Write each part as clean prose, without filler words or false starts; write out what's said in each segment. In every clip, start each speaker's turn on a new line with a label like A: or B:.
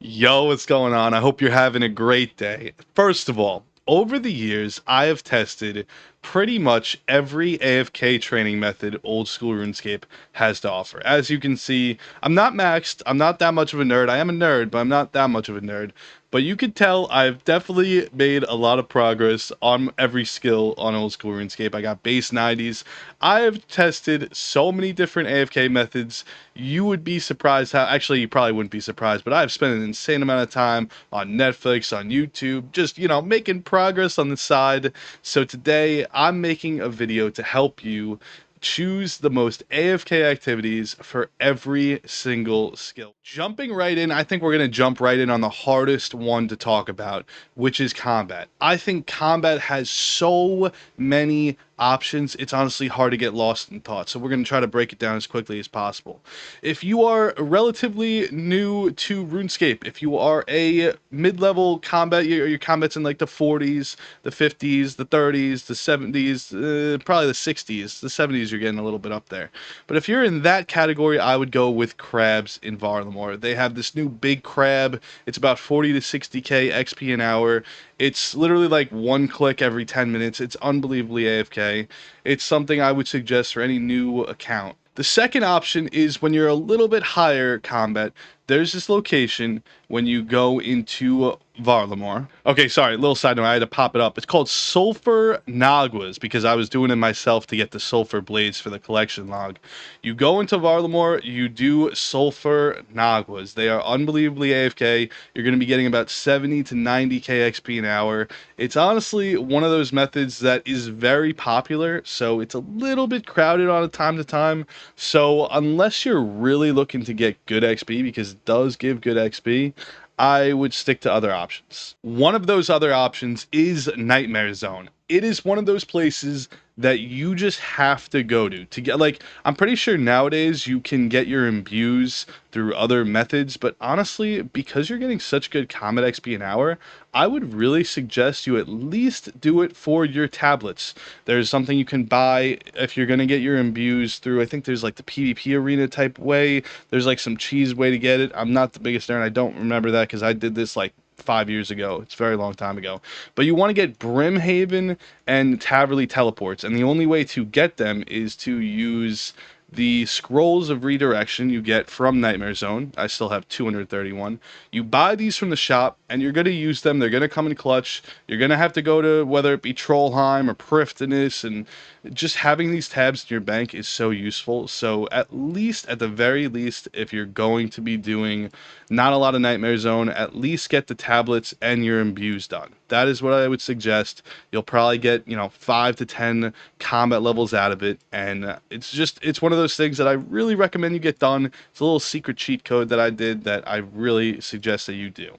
A: Yo, what's going on? I hope you're having a great day. First of all, over the years, I have tested pretty much every AFK training method Old School RuneScape has to offer. As you can see, I'm not maxed. I'm not that much of a nerd. I am a nerd, but I'm not that much of a nerd. But you could tell I've definitely made a lot of progress on every skill on Old School RuneScape. I got base 90s. I've tested so many different AFK methods. You would be surprised how, actually, you probably wouldn't be surprised, but I've spent an insane amount of time on Netflix, on YouTube, just, making progress on the side. So today, I'm making a video to help you choose the most AFK activities for every single skill. Jumping right in, I think we're going to jump right in on the hardest one to talk about, which is combat. I think combat has so many options, it's honestly hard to get lost in thought. So we're going to try to break it down as quickly as possible. If you are relatively new to RuneScape, if you are a mid-level combat, your combat's in like the 40s, the 50s, the 30s, the 70s, probably the 60s, the 70s you're getting a little bit up there. But if you're in that category, I would go with crabs in Varlamore. They have this new big crab. It's about 40 to 60k XP an hour. It's literally like one click every 10 minutes. It's unbelievably AFK. It's something I would suggest for any new account. The second option is when you're a little bit higher combat, there's this location when you go into Varlamore. Okay, sorry, little side note, I had to pop it up. It's called Sulfur Naguas because I was doing it myself to get the sulfur blades for the collection log. You go into Varlamore, you do Sulfur Naguas. They are unbelievably AFK. You're going to be getting about 70 to 90k XP an hour. It's honestly one of those methods that is very popular, so it's a little bit crowded on a time to time. So unless you're really looking to get good XP, because it does give good XP, I would stick to other options. One of those other options is Nightmare Zone. It is one of those places that you just have to go to get, like, I'm pretty sure nowadays you can get your imbues through other methods, but honestly, because you're getting such good combat XP an hour, I would really suggest you at least do it for your tablets. There's something you can buy if you're going to get your imbues through, I think there's like the PvP arena type way. There's like some cheese way to get it. I'm not the biggest nerd. I don't remember that because I did this like 5 years ago. It's a very long time ago. But you want to get Brimhaven and Taverley teleports, and the only way to get them is to use the scrolls of redirection you get from Nightmare Zone. I still have 231. You buy these from the shop, and you're going to use them. They're going to come in clutch. You're going to have to go to whether it be Trollheim or Prifddinas, and just having these tabs in your bank is so useful. So at the very least, if you're going to be doing not a lot of Nightmare Zone, at least get the tablets and your imbues done. That is what I would suggest. You'll probably get, 5 to 10 combat levels out of it, and it's one of those things that I really recommend you get done. It's a little secret cheat code that I did that I really suggest that you do.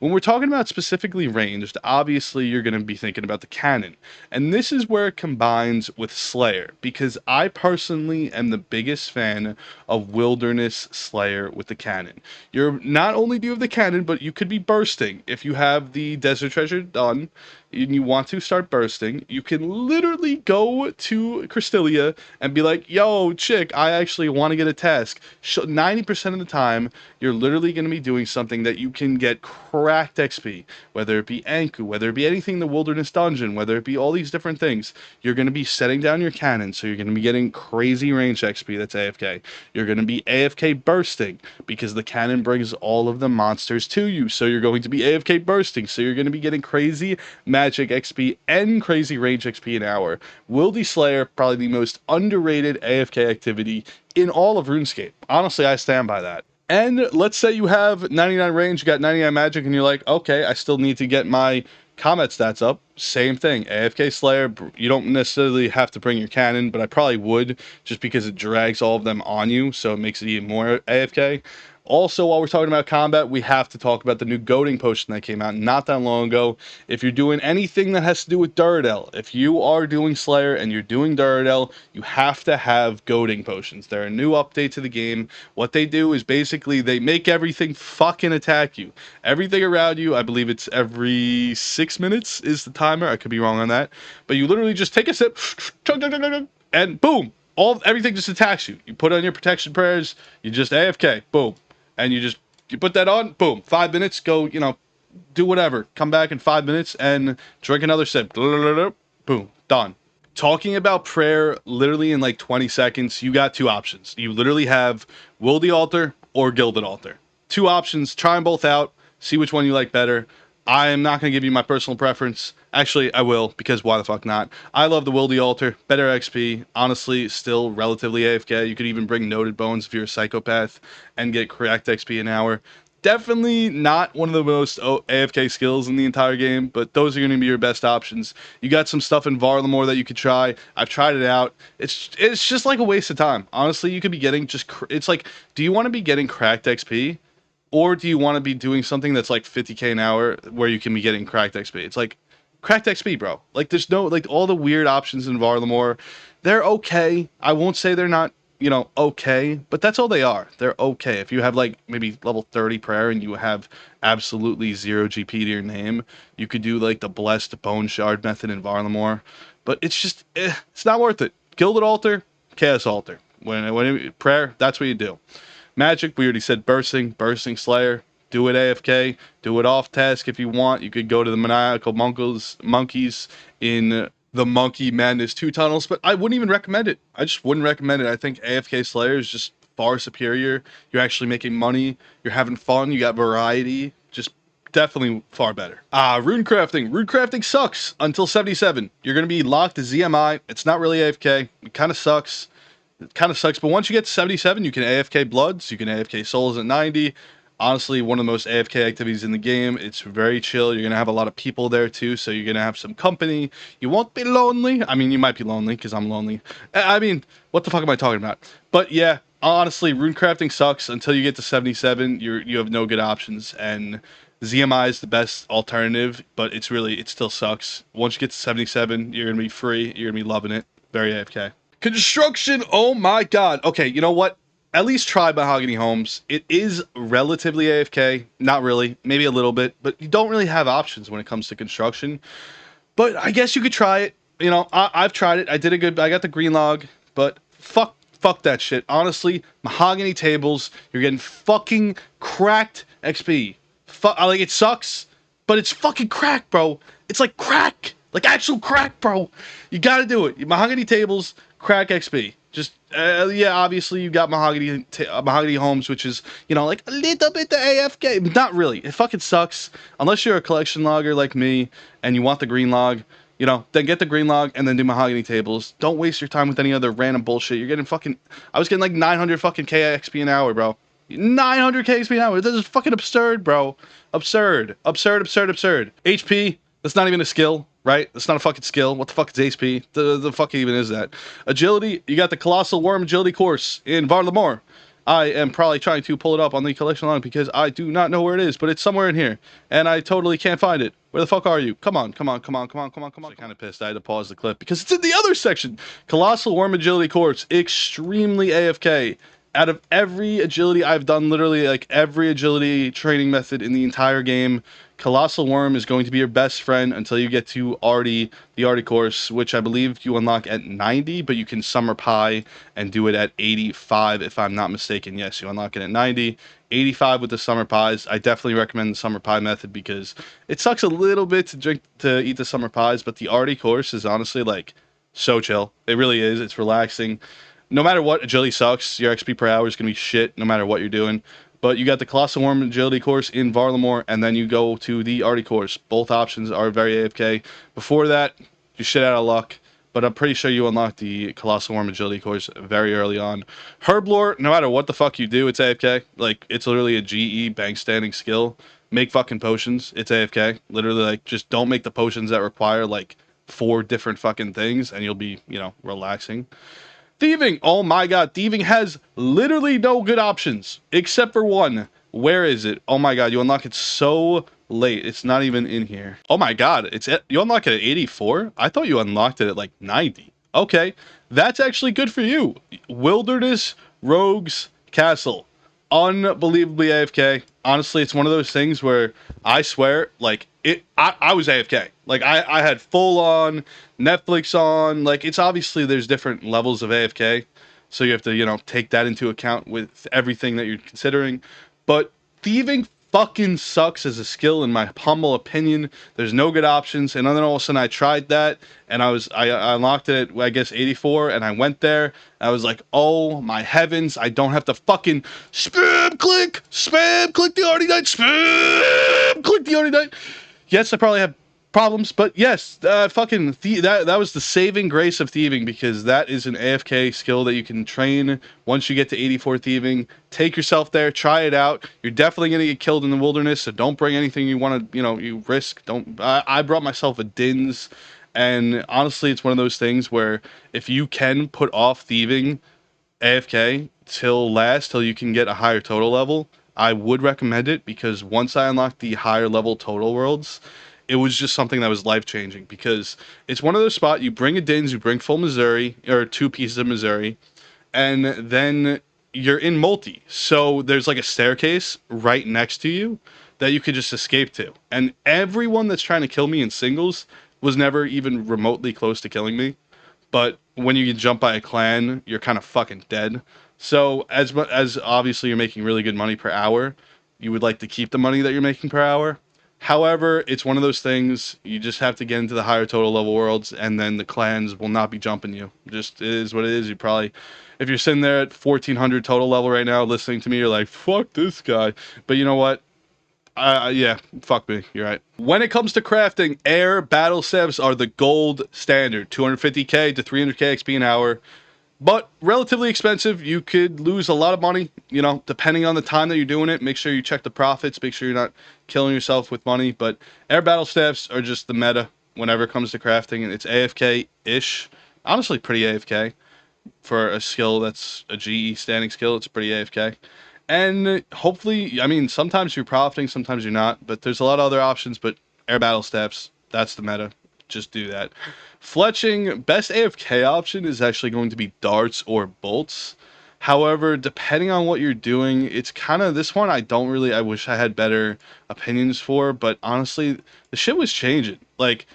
A: When we're talking about specifically ranged, obviously you're going to be thinking about the cannon, and this is where it combines with Slayer, because I personally am the biggest fan of Wilderness Slayer with the cannon. You're not only do you have the cannon, but you could be bursting. If you have the Desert Treasure done and you want to start bursting, you can literally go to Cristelia and be like, yo, chick, I actually want to get a task. 90% of the time, you're literally going to be doing something that you can get cracked XP, whether it be Anku, whether it be anything in the Wilderness Dungeon, whether it be all these different things. You're going to be setting down your cannon, so you're going to be getting crazy range XP that's AFK. You're going to be AFK bursting, because the cannon brings all of the monsters to you, so you're going to be AFK bursting, so you're going to be getting crazy magic XP and crazy range XP an hour. Wildy Slayer, probably the most underrated AFK activity in all of RuneScape. Honestly, I stand by that. And let's say you have 99 range, you got 99 magic, and you're like, okay, I still need to get my combat stats up. Same thing, AFK Slayer. You don't necessarily have to bring your cannon, but I probably would, just because it drags all of them on you, so it makes it even more AFK. Also, while we're talking about combat, we have to talk about the new goading potion that came out not that long ago. If you're doing anything that has to do with Duradel, if you are doing Slayer and you're doing Duradel, you have to have goading potions. They're a new update to the game. What they do is basically they make everything fucking attack you. Everything around you, I believe it's every 6 minutes is the timer. I could be wrong on that. But you literally just take a sip, and boom, everything just attacks you. You put on your protection prayers, you just AFK, boom. And you just You put that on, boom, 5 minutes, go, do whatever. Come back in 5 minutes and drink another sip. Boom, done. Talking about prayer literally in like 20 seconds, you got two options. You literally have Will the Altar or Gilded Altar. Two options, try them both out, see which one you like better. I am not going to give you my personal preference. Actually, I will, because why the fuck not? I love the Will the Altar, better XP, honestly, still relatively AFK. You could even bring Noted Bones if you're a psychopath and get correct XP an hour. Definitely not one of the most AFK skills in the entire game, but those are going to be your best options. You got some stuff in Varlamore that you could try. I've tried it out. It's just like a waste of time. Honestly, you could be getting it's like, do you want to be getting cracked XP? Or do you want to be doing something that's like 50k an hour where you can be getting cracked XP? It's like cracked XP, bro. Like there's no, like, all the weird options in Varlamore, they're okay. I won't say they're not, okay, but that's all they are. They're okay. If you have like maybe level 30 prayer and you have absolutely 0 GP to your name, you could do like the blessed bone shard method in Varlamore, but it's just, it's not worth it. Gilded Altar, Chaos Altar. When prayer, that's what you do. Magic, we already said bursting Slayer. Do it AFK, do it off task if you want. You could go to the maniacal monkeys in the Monkey Madness 2 tunnels, but I wouldn't even recommend it. I just wouldn't recommend it. I think AFK Slayer is just far superior. You're actually making money. You're having fun. You got variety. Just definitely far better. Rune crafting. Rune crafting sucks until 77. You're going to be locked to ZMI. It's not really AFK. It kind of sucks. But once you get to 77, you can AFK Bloods, you can AFK Souls at 90. Honestly, one of the most AFK activities in the game. It's very chill. You're going to have a lot of people there too, so you're going to have some company. You won't be lonely. I mean, you might be lonely, because I'm lonely. I mean, what the fuck am I talking about? But yeah, honestly, rune crafting sucks. Until you get to 77, you have no good options, and ZMI is the best alternative, but it still sucks. Once you get to 77, you're going to be free. You're going to be loving it. Very AFK. Construction, oh my god. Okay, you know what? At least try Mahogany Homes. It is relatively AFK. Not really. Maybe a little bit. But you don't really have options when it comes to construction. But I guess you could try it. I've tried it. I got the green log. But fuck that shit. Honestly, Mahogany tables, you're getting fucking cracked XP. It sucks. But it's fucking crack, bro. It's like crack. Like actual crack, bro. You gotta do it. Mahogany tables, crack XP. Just, yeah, obviously you got Mahogany Homes, which is, like a little bit the AFK, but not really. It fucking sucks. Unless you're a collection logger like me, and you want the green log, then get the green log, and then do Mahogany tables. Don't waste your time with any other random bullshit. You're getting I was getting like 900 fucking K XP an hour, bro. 900 K XP an hour. This is fucking absurd, bro. Absurd. HP, that's not even a skill. Right? That's not a fucking skill. What the fuck is HP? The fuck even is that? Agility, you got the Colossal Worm Agility course in Varlamore. I am probably trying to pull it up on the collection log because I do not know where it is, but it's somewhere in here. And I totally can't find it. Where the fuck are you? Come on. I'm kind of pissed. I had to pause the clip because it's in the other section. Colossal Worm Agility course. Extremely AFK. Out of every agility I've done, literally like every agility training method in the entire game, Colossal Worm is going to be your best friend until you get to the Artie course, which I believe you unlock at 90, but you can Summer Pie and do it at 85 if I'm not mistaken. Yes, you unlock it at 90, 85 with the Summer Pies. I definitely recommend the Summer Pie method because it sucks a little bit to eat the Summer Pies, but the Artie course is honestly like so chill. It really is. It's relaxing. No matter what, agility sucks. Your XP per hour is going to be shit no matter what you're doing. But you got the Colossal Worm Agility course in Varlamore, and then you go to the Artie course. Both options are very AFK. Before that, you're shit out of luck. But I'm pretty sure you unlock the Colossal Worm Agility course very early on. Herblore, no matter what the fuck you do, it's AFK. Like, it's literally a GE bank standing skill. Make fucking potions. It's AFK. Literally, like, just don't make the potions that require, like, 4 different fucking things, and you'll be, relaxing. Thieving! Oh my god, thieving has literally no good options, except for one. Where is it? Oh my god, you unlock it so late. It's not even in here. Oh my god, you unlock it at 84? I thought you unlocked it at like 90. Okay, that's actually good for you. Wilderness Rogues Castle. Unbelievably AFK. Honestly, it's one of those things where I swear, like, I was AFK. Like, I had full on Netflix on. Like, it's obviously there's different levels of AFK, so you have to, take that into account with everything that you're considering. But thieving fucking sucks as a skill in my humble opinion. There's no good options, and then all of a sudden I tried that, and I unlocked it at, I guess, 84, and I went there, and I was like, oh my heavens, I don't have to fucking spam click the Artie Knight, spam click the Artie Knight. Yes, I probably have problems, but yes, that was the saving grace of thieving, because that is an AFK skill that you can train once you get to 84 thieving. Take yourself there, try it out. You're definitely gonna get killed in the wilderness, so don't bring anything you want to, you risk. Don't. I brought myself a Dins, and honestly, it's one of those things where if you can put off thieving AFK till you can get a higher total level, I would recommend it, because once I unlocked the higher level total worlds, it was just something that was life changing, because it's one of those spots you bring a Dins, you bring full Missouri or 2 pieces of Missouri, and then you're in multi. So there's like a staircase right next to you that you could just escape to. And everyone that's trying to kill me in singles was never even remotely close to killing me. But when you get jumped by a clan, you're kind of fucking dead. So as obviously you're making really good money per hour, you would like to keep the money that you're making per hour. However, it's one of those things, you just have to get into the higher total level worlds, and then the clans will not be jumping you. Just, it is what it is. You probably, if you're sitting there at 1400 total level right now listening to me, you're like, fuck this guy. But you know what? Yeah, fuck me. You're right. When it comes to crafting, air battle staves are the gold standard. 250k to 300k XP an hour. But relatively expensive. You could lose a lot of money, depending on the time that you're doing it. Make sure you check the profits. Make sure you're not killing yourself with money. But air battle staffs are just the meta whenever it comes to crafting. And it's AFK-ish. Honestly, pretty AFK. For a skill that's a GE standing skill, it's pretty AFK. And hopefully, I mean, sometimes you're profiting, sometimes you're not. But there's a lot of other options. But air battle staffs, that's the meta. Just do that. Fletching, best AFK option is actually going to be darts or bolts. However, depending on what you're doing, it's kind of, this one I wish I had better opinions for, but honestly, the shit was changing. Like,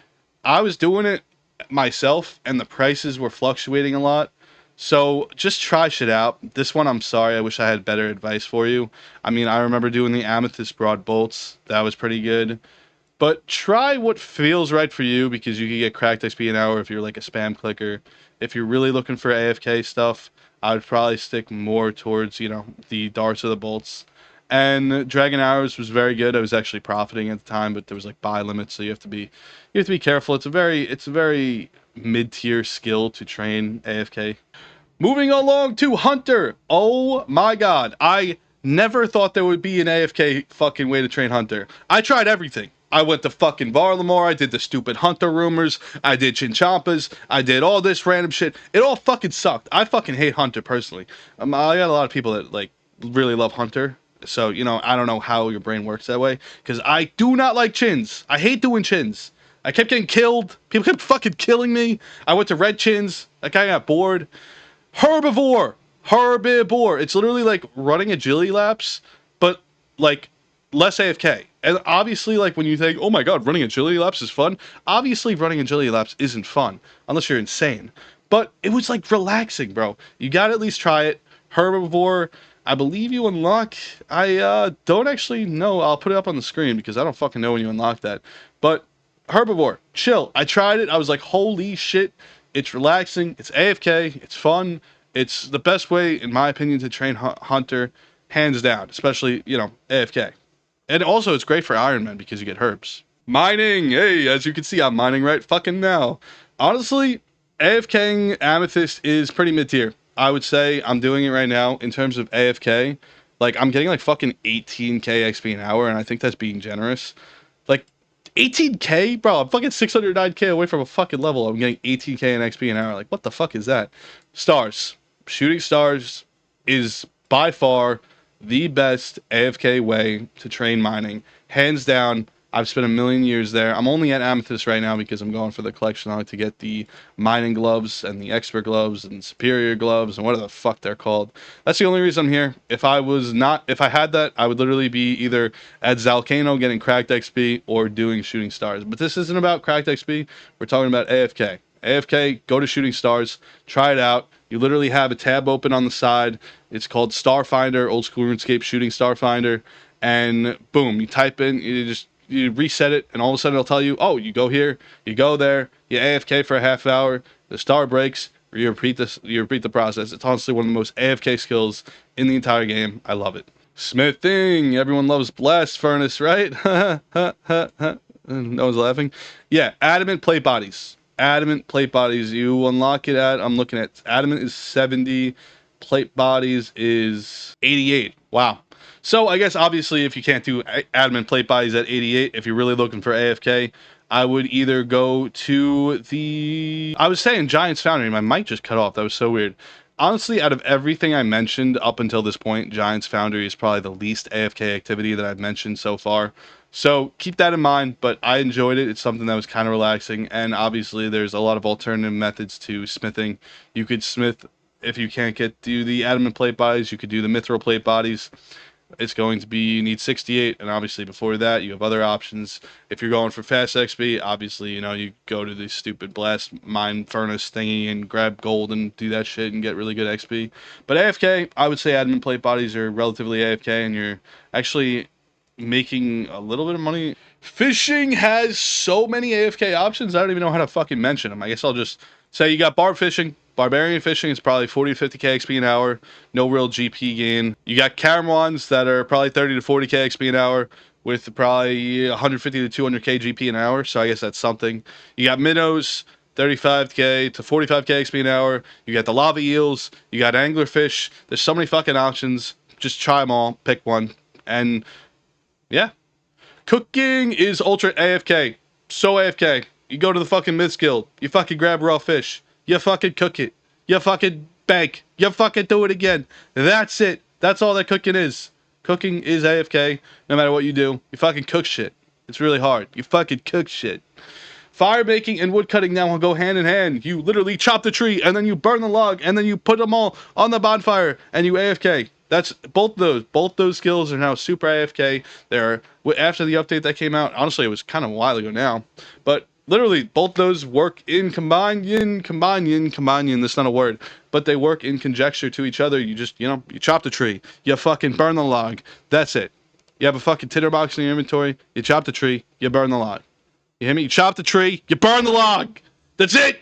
A: I was doing it myself, and the prices were fluctuating a lot. So just try shit out. This one, I'm sorry, I wish I had better advice for you. I mean, I remember doing the amethyst broad bolts. That was pretty good. But try what feels right for you, because you can get cracked XP an hour if you're like a spam clicker. If you're really looking for AFK stuff, I would probably stick more towards, the darts or the bolts. And Dragon Arrows was very good. I was actually profiting at the time, but there was like buy limits, so you have to be careful. It's a very mid-tier skill to train AFK. Moving along to Hunter. Oh my god. I never thought there would be an AFK fucking way to train Hunter. I tried everything. I went to fucking Varlamore, I did the stupid Hunter rumors, I did Chinchampas, I did all this random shit. It all fucking sucked. I fucking hate Hunter personally. I got a lot of people that like really love Hunter. So, I don't know how your brain works that way. Because I do not like chins. I hate doing chins. I kept getting killed. People kept fucking killing me. I went to red chins. That guy got bored. Herbivore. It's literally like running agility laps, but like less AFK. And obviously, like when you think, oh my god, running agility laps is fun. Obviously, running agility laps isn't fun unless you're insane. But it was like relaxing, bro. You gotta at least try it. Herbivore, I believe you unlock. I don't actually know. I'll put it up on the screen because I don't fucking know when you unlock that. But Herbivore, chill. I tried it. I was like, holy shit. It's relaxing. It's AFK. It's fun. It's the best way, in my opinion, to train Hunter, hands down. Especially, AFK. And also, it's great for Iron Man because you get herbs. Mining! Hey, as you can see, I'm mining right fucking now. Honestly, AFKing Amethyst is pretty mid-tier. I would say I'm doing it right now in terms of AFK. Like, I'm getting like fucking 18k XP an hour, and I think that's being generous. Like, 18k? Bro, I'm fucking 609k away from a fucking level. I'm getting 18k in XP an hour. Like, what the fuck is that? Stars. Shooting stars is by far the best AFK way to train mining. Hands down, I've spent a million years there. I'm only at Amethyst right now because I'm going for the collection. I like to get the mining gloves and the expert gloves and superior gloves and whatever the fuck they're called. That's the only reason I'm here. If I had that, I would literally be either at Zalcano getting cracked XP or doing shooting stars. But this isn't about cracked XP. We're talking about AFK. AFK, go to shooting stars, try it out. You literally have a tab open on the side. It's called Starfinder, Old School RuneScape Shooting Starfinder. and boom, you type in, you reset it, and all of a sudden it'll tell you, oh, you go here, you go there, you AFK for a half hour, the star breaks, or you repeat this, you repeat the process. It's honestly one of the most AFK skills in the entire game. I love it. Smithing. Everyone loves blast furnace, right? No one's laughing. Yeah, adamant plate bodies. Adamant plate bodies. You unlock it at, I'm looking at, adamant is 70, plate bodies is 88. Wow. So I guess obviously if you can't do adamant plate bodies at 88, if you're really looking for AFK, I would either go to the, I was saying Giant's Foundry. My mic just cut off. That was so weird. Honestly, out of everything I mentioned up until this point, Giant's Foundry is probably the least AFK activity that I've mentioned so far. So keep that in mind, but I enjoyed it. It's something that was kind of relaxing, and obviously there's a lot of alternative methods to smithing. You could smith, if you can't do the adamant plate bodies, you could do the mithril plate bodies. It's going to be, you need 68, and obviously before that you have other options. If you're going for fast XP, obviously, you know, you go to the stupid blast mine furnace thingy and grab gold and do that shit and get really good XP. But AFK, I would say admin plate bodies are relatively AFK, and you're actually making a little bit of money. Fishing has so many AFK options, I don't even know how to fucking mention them. I guess I'll just say you got barb fishing. Barbarian fishing is probably 40 to 50k XP an hour, no real GP gain. You got Caramons that are probably 30 to 40k XP an hour with probably 150 to 200k GP an hour, so I guess that's something. You got minnows, 35k to 45k XP an hour. You got the lava eels, you got anglerfish. There's so many fucking options. Just try them all, pick one, and yeah. Cooking is ultra AFK. So AFK. You go to the fucking Myths Guild. You fucking grab raw fish. You fucking cook it. You fucking bake. You fucking do it again. That's it. That's all that cooking is. Cooking is AFK. No matter what you do. You fucking cook shit. It's really hard. You fucking cook shit. Fire baking and wood cutting now will go hand in hand. You literally chop the tree, and then you burn the log, and then you put them all on the bonfire, and you AFK. That's both those skills are now super AFK. They're, after the update that came out, honestly it was kind of a while ago now, but literally both those work in combine, that's not a word, but they work in conjecture to each other. You just, you know, you chop the tree, you fucking burn the log, that's it. You have a fucking tinderbox in your inventory, you chop the tree, you burn the log. You hear me? You chop the tree, you burn the log. That's it.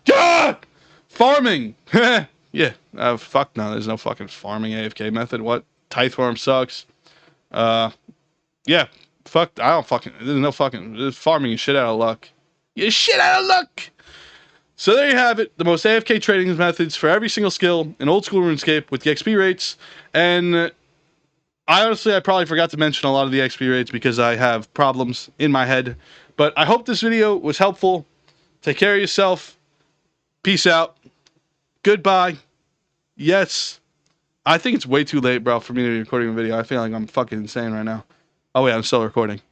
A: Yeah! Farming. Yeah. Fuck no. There's no fucking farming AFK method. What? Tithe sucks. Yeah. Fuck. I don't fucking. There's no fucking. There's farming is shit out of luck. You shit out of luck. So there you have it. The most AFK trading methods for every single skill in Old School RuneScape with the XP rates. And I probably forgot to mention a lot of the XP rates because I have problems in my head. But I hope this video was helpful. Take care of yourself. Peace out. Goodbye. Yes. I think it's way too late, bro, for me to be recording a video. I feel like I'm fucking insane right now. Oh, wait, I'm still recording.